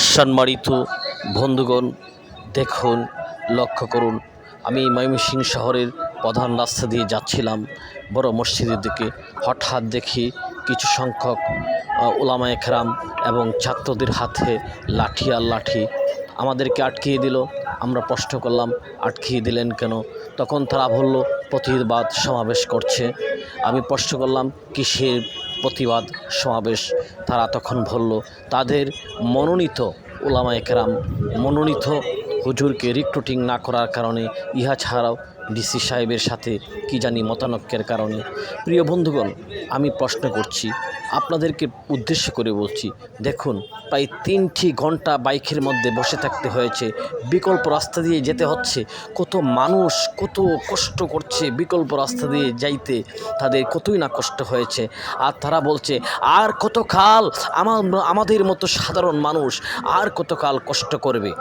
সম্মানিত বন্ধুগণ, দেখুন, লক্ষ্য করুন, আমি ময়মনসিংহ শহরের প্রধান রাস্তা দিয়ে যাচ্ছিলাম বড় মসজিদের দিকে। হঠাৎ দেখি কিছু সংখ্যক উলামায়ে কেরাম এবং ছাত্রদের হাতে লাঠি আর লাঠি আমাদেরকে আটকিয়ে দিল। আমরা প্রশ্ন করলাম, আটকিয়ে দিলেন কেন? তখন তারা বলল, প্রতিবাদ সমাবেশ করছে। আমি প্রশ্ন করলাম, কিসের প্রতিবাদ সমাবেশ? তারা তখন বলল, তাদের মনোনীত উলামায়ে কেরাম, মনোনীত হুজুরকে রিক্রুটিং না করার কারণে, ইহা ছাড়াও ডিসি সাহেবের সাথে কি জানি মতানৈক্যের কারণে। প্রিয় বন্ধুগণ, আমি প্রশ্ন করছি, আপনাদেরকে উদ্দেশ্য করে বলছি, দেখুন, প্রায় 3টি ঘন্টা বাইকের মধ্যে বসে থাকতে হয়েছে, বিকল্প রাস্তা দিয়ে যেতে হচ্ছে। কত মানুষ কত কষ্ট করছে বিকল্প রাস্তা দিয়ে যাইতে, তাদের কতই না কষ্ট হয়েছে। আর তারা বলছে, আর কতকাল আমাদের মতো সাধারণ মানুষ আর কতকাল কষ্ট করবে।